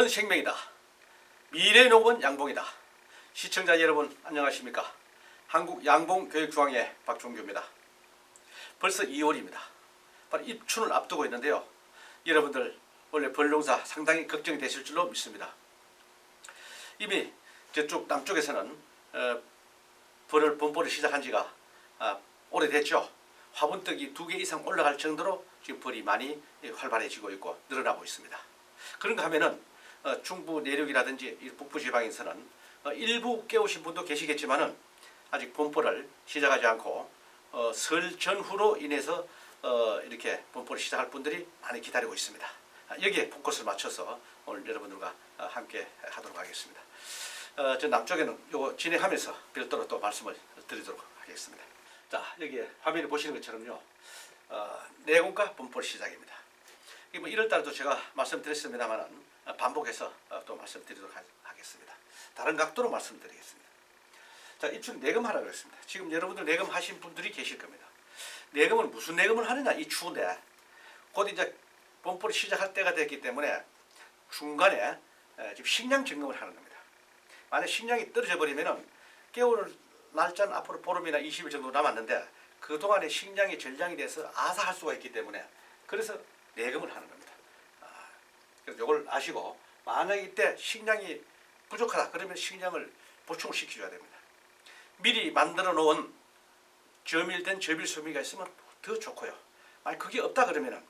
벌은 생명이다. 미래의 농업은 양봉이다. 시청자 여러분 안녕하십니까? 한국양봉교육중앙회 박종규입니다. 벌써 2월입니다. 바로 입춘을 앞두고 있는데요. 여러분들 원래 벌농사 상당히 걱정이 되실 줄로 믿습니다. 이미 저쪽 남쪽에서는 봄벌을 시작한 지가 오래됐죠. 화분떡이 2개 이상 올라갈 정도로 지금 벌이 많이 활발해지고 있고 늘어나고 있습니다. 그런가 하면은 중부 내륙이라든지 북부 지방에서는 일부 깨우신 분도 계시겠지만은 아직 봄벌을 시작하지 않고 설 전후로 인해서 이렇게 봄벌을 시작할 분들이 많이 기다리고 있습니다. 여기에 포커스를 맞춰서 오늘 여러분들과 함께 하도록 하겠습니다. 저 남쪽에는 요거 진행하면서 별도로 또 말씀을 드리도록 하겠습니다. 자, 여기에 화면에 보시는 것처럼요, 내공과 봄벌 시작입니다. 뭐 1월달도 제가 말씀드렸습니다만은 반복해서 또 말씀드리도록 하겠습니다. 다른 각도로 말씀드리겠습니다. 자, 입춘 내금하라고 했습니다. 지금 여러분들 내금하신 분들이 계실 겁니다. 내금은 무슨 내금을 하느냐, 이 추운데 곧 이제 봄벌이 시작할 때가 됐기 때문에 중간에 지금 식량 점검을 하는 겁니다. 만약 식량이 떨어져 버리면은 깨울 날짜는 앞으로 보름이나 20일 정도 남았는데 그동안에 식량이 전량이 돼서 아사할 수가 있기 때문에 그래서 내금을 하는 겁니다. 그래서 이걸 아시고 만약 이때 식량이 부족하다 그러면 식량을 보충을 시켜줘야 됩니다. 미리 만들어 놓은 저밀된 저밀 소미가 있으면 더 좋고요. 만약 그게 없다 그러면은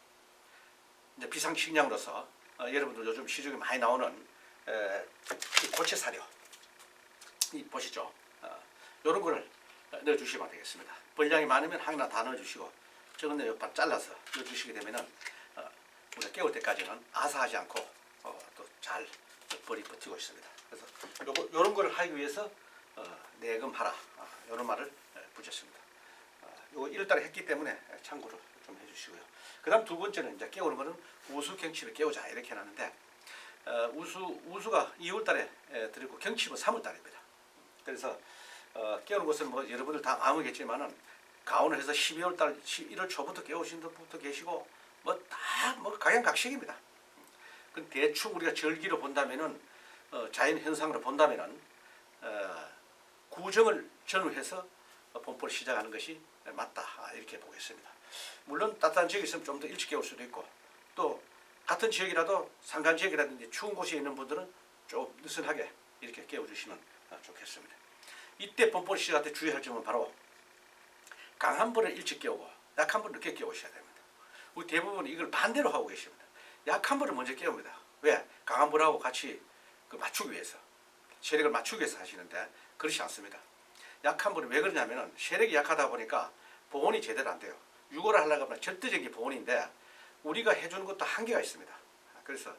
이제 비상식량으로서 여러분들 요즘 시중에 많이 나오는 고체 사료 이 보시죠. 이런 거를 넣어주시면 되겠습니다. 벌량이 많으면 하나 다 넣어주시고 적은 데 옆판 잘라서 넣어주시게 되면은 우리가 깨울 때까지는 아사하지 않고 또 잘 벌이 버티고 있습니다. 그래서 요런 거를 하기 위해서 내금하라 이런 말을 붙였습니다. 요거 1월달에 했기 때문에 참고를 좀 해주시고요. 그 다음 두 번째는 이제 깨우는 거는 우수 경치를 깨우자 이렇게 해놨는데 우수가 2월달에 드리고 경치는 3월달입니다. 그래서 깨우는 것은 뭐 여러분들 다 마음이겠지만은 가온을 해서 12월달 1월 초부터 깨우신 분도 계시고 뭐 다 뭐 각양각색입니다. 그 대충 우리가 절기로 본다면은 자연 현상으로 본다면은 구정을 전후해서 봄벌을 시작하는 것이 맞다 이렇게 보겠습니다. 물론 따뜻한 지역에 있으면 좀 더 일찍 깨울 수도 있고 또 같은 지역이라도 산간 지역이라든지 추운 곳에 있는 분들은 좀 느슨하게 이렇게 깨워주시면 좋겠습니다. 이때 봄벌 시작할 때 주의할 점은 바로 강한 벌을 일찍 깨우고 약한 벌을 늦게 깨우셔야 됩니다. 우리 대부분 이걸 반대로 하고 계십니다. 약한 벌을 먼저 깨웁니다. 왜? 강한 벌하고 같이 맞추기 위해서 세력을 맞추기 위해서 하시는데 그렇지 않습니다. 약한 벌은 왜 그러냐면은 세력이 약하다 보니까 보온이 제대로 안 돼요. 유골을 하려고 하면 절대적인 보온인데 우리가 해주는 것도 한계가 있습니다. 그래서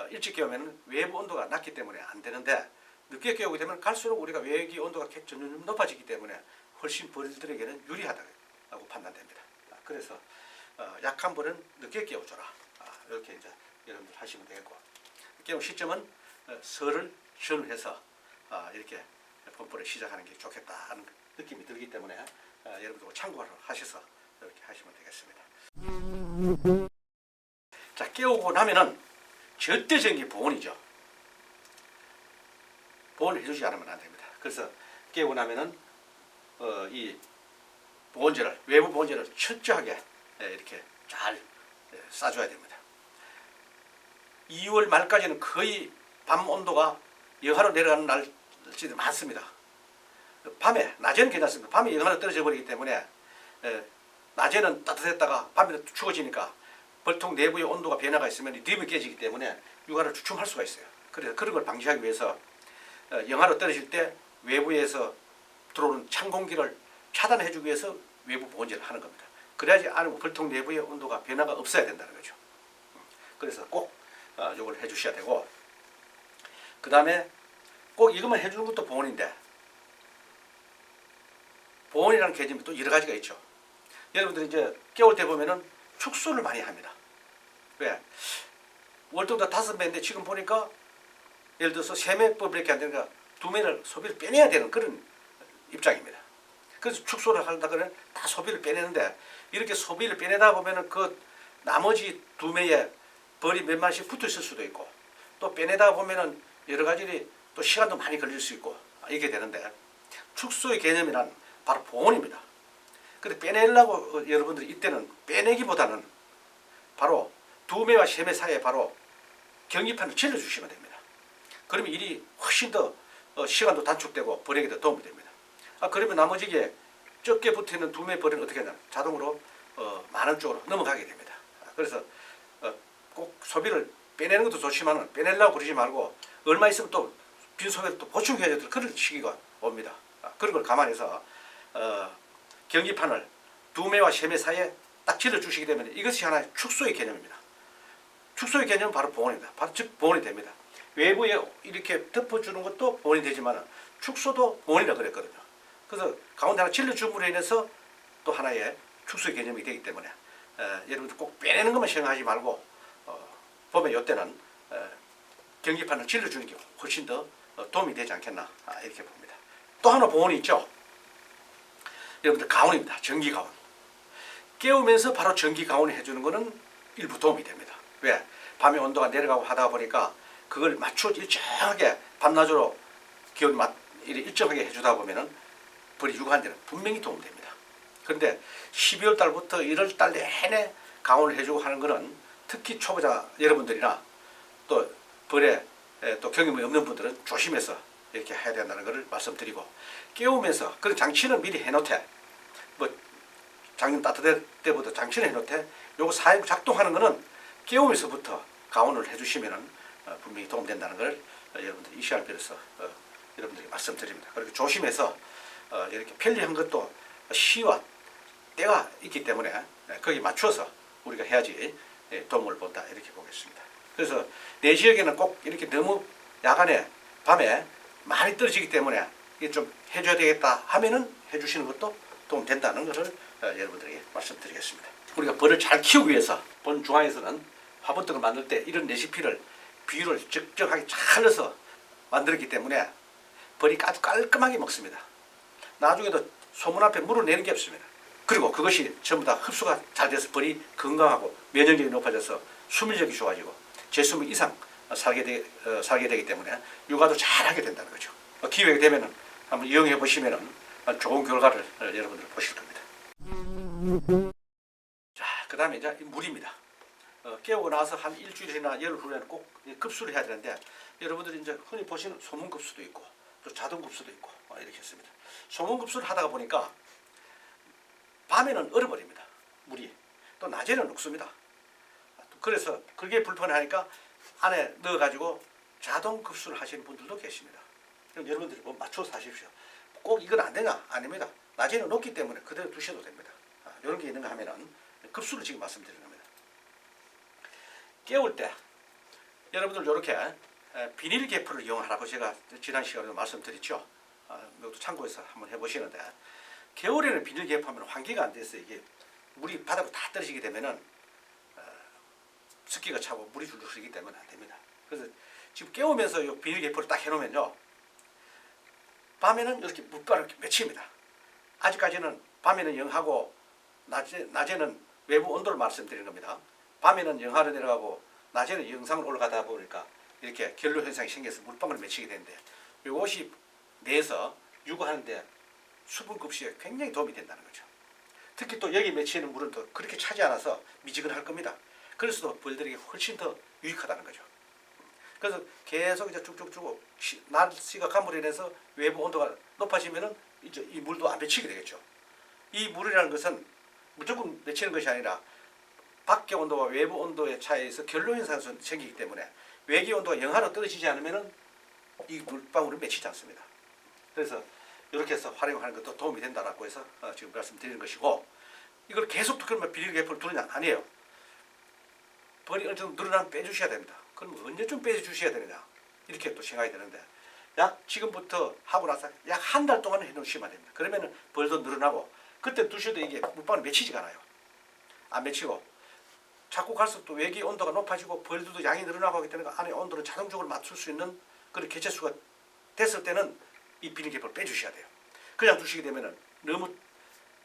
일찍 깨우면 외부 온도가 낮기 때문에 안 되는데 늦게 깨우게 되면 갈수록 우리가 외기 온도가 점점 높아지기 때문에 훨씬 벌들에게는 유리하다고 판단됩니다. 그래서 약한 벌은 늦게 깨워줘라. 이렇게 이제 여러분들 하시면 되겠고 깨운 시점은 설을 전후해서 이렇게 봄벌을 시작하는 게 좋겠다는 느낌이 들기 때문에 여러분들 참고를 하셔서 이렇게 하시면 되겠습니다. 자, 깨우고 나면은 절대적인 게 보온이죠. 보온을 해주지 않으면 안 됩니다. 그래서 깨우고 나면은 이 보온제를 외부 보온제를 철저하게 이렇게 잘 싸줘야 됩니다. 2월 말까지는 거의 밤 온도가 영하로 내려가는 날씨도 많습니다. 밤에 낮에는 괜찮습니다. 밤에 영하로 떨어져 버리기 때문에 낮에는 따뜻했다가 밤에 추워지니까 벌통 내부의 온도가 변화가 있으면 림이 깨지기 때문에 육아를 주춤할 수가 있어요. 그래서 그런 걸 방지하기 위해서 영하로 떨어질 때 외부에서 들어오는 찬 공기를 차단해 주기 위해서 외부 보온제를 하는 겁니다. 그래야지 안에 벌통 내부의 온도가 변화가 없어야 된다는 거죠. 그래서 꼭 이걸 해 주셔야 되고 그 다음에 꼭 이것만 해주는 것도 보온인데 보온이라는 개념이 또 여러 가지가 있죠. 여러분들이 이제 깨울 때 보면은 축소를 많이 합니다. 왜? 월등도 5매인데 지금 보니까 예를 들어서 3매법밖에 안 되니까 2매를 소비를 빼내야 되는 그런 입장입니다. 그래서 축소를 한다 그러면 다 소비를 빼내는데 이렇게 소비를 빼내다 보면은 그 나머지 2매에 벌이 몇 마리씩 붙어 있을 수도 있고 또 빼내다 보면은 여러 가지 또 시간도 많이 걸릴 수 있고 이렇게 되는데 축소의 개념이란 바로 보온입니다. 근데 빼내려고 여러분들이 이때는 빼내기보다는 바로 2매와 3매 사이에 바로 경기판을 질러주시면 됩니다. 그러면 일이 훨씬 더 시간도 단축되고 버리기도 도움이 됩니다. 그러면 나머지게 적게 붙어있는 2매 버리는 어떻게 하냐, 자동으로 많은 쪽으로 넘어가게 됩니다. 그래서 꼭 소비를 빼내는 것도 좋지만 빼내려고 그러지 말고 얼마 있으면 또 빈소비를 또 보충해야 될 그런 시기가 옵니다. 그런 걸 감안해서 경기판을 2매와 3매 사이에 딱 질러주시게 되면 이것이 하나의 축소의 개념입니다. 축소의 개념은 바로 보온입니다. 바로 즉 보온이 됩니다. 외부에 이렇게 덮어주는 것도 보온이 되지만 축소도 보온이라고 그랬거든요. 그래서 가운데 하나 질러줌으로 인해서 또 하나의 축소의 개념이 되기 때문에 여러분들 꼭 빼내는 것만 생각하지 말고 보면 이때는 경기판을 질러주는 게 훨씬 더 도움이 되지 않겠나 이렇게 봅니다. 또 하나 보온이 있죠. 여러분들 가온입니다. 전기 가온. 깨우면서 바로 전기 가온을 해주는 것은 일부 도움이 됩니다. 왜? 밤에 온도가 내려가고 하다 보니까 그걸 맞춰 일정하게 밤낮으로 기온 일정하게 해주다 보면은 벌이 유가한 데는 분명히 도움됩니다. 그런데 12월 달부터 1월 달 내내 가온을 해주고 하는 것은 특히 초보자 여러분들이나 또 벌에 또 경험이 없는 분들은 조심해서 이렇게 해야 된다는 것을 말씀드리고, 깨우면서 그런 장치는 미리 해놓되 뭐 작년 따뜻할 때부터 장치를 해놓되 요거 사용 작동하는 것은 깨우면서부터 가온을 해주시면은 분명히 도움된다는 걸 여러분들이 이 시간을 빌어서 여러분들에게 말씀드립니다. 그리고 조심해서 이렇게 편리한 것도 시와 때가 있기 때문에 거기 맞춰서 우리가 해야지 도움을 본다 이렇게 보겠습니다. 그래서 내 지역에는 꼭 이렇게 너무 야간에 밤에 많이 떨어지기 때문에 이게 좀 해줘야 되겠다 하면은 해주시는 것도 도움된다는 것을 여러분들에게 말씀드리겠습니다. 우리가 벌을 잘 키우기 위해서 본 중앙에서는 화분떡을 만들 때 이런 레시피를 비율을 적정하게 잘 넣어서 만들었기 때문에 벌이 아주 깔끔하게 먹습니다. 나중에도 소문 앞에 물을 내는 게 없습니다. 그리고 그것이 전부 다 흡수가 잘 돼서 벌이 건강하고 면역력이 높아져서 수밀력이 좋아지고 제수명 이상 살게 되기 때문에 육아도 잘하게 된다는 거죠. 기회가 되면은 한번 이용해 보시면은 좋은 결과를 여러분들 보실 겁니다. 자, 그 다음에 이제 물입니다. 깨우고 나서 한 일주일이나 열흘 후에는 꼭 급수를 해야 되는데, 여러분들이 이제 흔히 보시는 소문급수도 있고 또 자동급수도 있고 이렇게 했습니다. 소문급수를 하다가 보니까 밤에는 얼어버립니다. 물이. 또 낮에는 녹습니다. 그래서 그게 불편하니까 안에 넣어가지고 자동급수를 하시는 분들도 계십니다. 그럼 여러분들이 뭐 맞춰서 하십시오. 꼭 이건 안 되냐? 아닙니다. 낮에는 녹기 때문에 그대로 두셔도 됩니다. 이런 게 있는가 하면은 급수를 지금 말씀드리는 겁니다. 깨울 때 여러분들 이렇게 비닐 계포를 이용하라고 제가 지난 시간에 말씀드렸죠. 이것도 참고해서 한번 해보시는데, 겨울에는 비닐 계포하면 환기가 안 돼서 이게 물이 바닥으로 다 떨어지게 되면은 습기가 차고 물이 줄줄 흐르기 때문에 안 됩니다. 그래서 지금 깨우면서 이 비닐 계포를 딱 해놓으면요, 밤에는 이렇게 물방울 이렇게 맺힙니다. 아직까지는 밤에는 0하고 낮에는 외부 온도를 말씀드리는 겁니다. 밤에는 영하로 내려가고 낮에는 영상으로 올라가다 보니까 이렇게 결로 현상이 생겨서 물방울을 맺히게 되는데, 이것이 내에서 육아하는데 수분 급수에 굉장히 도움이 된다는 거죠. 특히 또 여기 맺히는 물은 또 그렇게 차지 않아서 미지근할 겁니다. 그래서 벌들에게 훨씬 더 유익하다는 거죠. 그래서 계속 이제 쭉쭉쭉 날씨가 감으로 인해서 외부 온도가 높아지면은 이제 이 물도 안 맺히게 되겠죠. 이 물이라는 것은 무조건 맺히는 것이 아니라 밖의 온도와 외부 온도의 차이에서 결로 현상이 생기기 때문에 외기 온도가 영하로 떨어지지 않으면은 이 물방울은 맺히지 않습니다. 그래서 이렇게 해서 활용하는 것도 도움이 된다라고 해서 지금 말씀드리는 것이고, 이걸 계속 그러면 비닐 계포를 두느냐? 아니에요. 벌이 어느 정도 늘어나면 빼주셔야 됩니다. 그럼 언제쯤 빼주셔야 되느냐? 이렇게 또 생각이 되는데, 약 지금부터 하고 나서 약 한 달 동안 해놓으시면 됩니다. 그러면은 벌도 늘어나고, 그때 두셔도 이게 물방울이 맺히지가 않아요. 안 맺히고 자꾸 갈수록 또 외기 온도가 높아지고 벌들도 양이 늘어나고 하기 때문에 안에 온도를 자동적으로 맞출 수 있는 그런 개체수가 됐을 때는 이 비닐 계포를 빼주셔야 돼요. 그냥 두시게 되면은 너무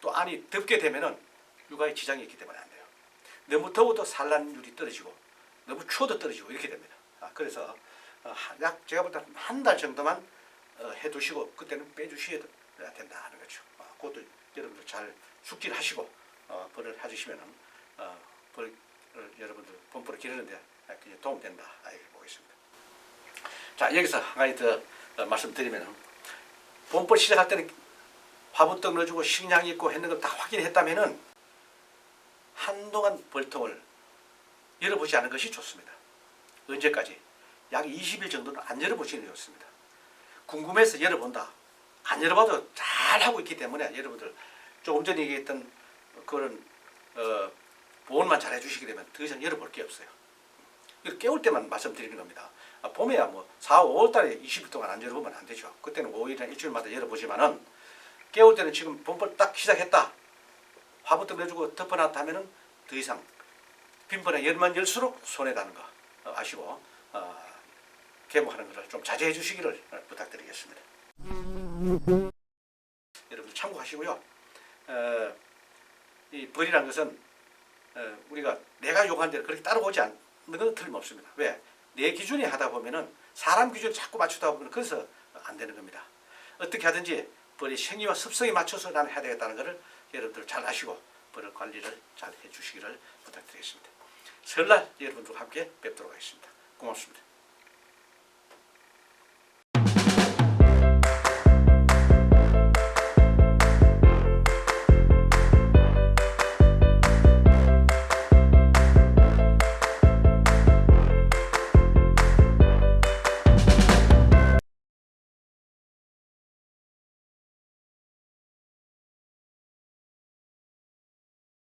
또 안이 덥게 되면은 육아에 지장이 있기 때문에 안 돼요. 너무 더워도 산란율이 떨어지고 너무 추워도 떨어지고 이렇게 됩니다. 그래서 약 제가 볼 때 한 달 정도만 해두시고 그때는 빼주셔야 된다 하는 거죠. 그것도 여러분들 잘 숙지를 하시고 벌을 해주시면은 벌을 여러분들 본벌을 기르는데 도움된다 이렇게 보겠습니다. 자, 여기서 한 가지 더 말씀드리면은 본벌 시작할 때는 화분떡 넣어주고 식량 있고 했는 걸 다 확인했다면은 한동안 벌통을 열어보지 않은 것이 좋습니다. 언제까지? 약 20일 정도는 안 열어보시는 게 좋습니다. 궁금해서 열어본다. 안 열어봐도 잘 하고 있기 때문에 여러분들 조금 전에 얘기했던 그런 보온만 잘 해주시게 되면 더 이상 열어볼 게 없어요. 깨울 때만 말씀드리는 겁니다. 봄에야 뭐 4, 5월 달에 20일 동안 안 열어보면 안 되죠. 그때는 5일이나 일주일마다 열어보지만은 깨울 때는 지금 봄벌 딱 시작했다. 화분떡 내주고 덮어놨다 하면은 더 이상 빈번에 열만 열수록 손해 가는 거 아시고 개봉하는 것을 좀 자제해 주시기를 부탁드리겠습니다. 여러분 참고하시고요. 이 벌이라는 것은 우리가 내가 요구한 대로 그렇게 따라오지 않는 건 틀림없습니다. 왜? 내 기준에 하다 보면은 사람 기준에 자꾸 맞추다 보면 그래서 안 되는 겁니다. 어떻게 하든지 벌의 생리와 습성에 맞춰서 나는 해야 되겠다는 것을 여러분들 잘 아시고 벌 관리를 잘 해주시기를 부탁드리겠습니다. 설날 여러분들과 함께 뵙도록 하겠습니다. 고맙습니다.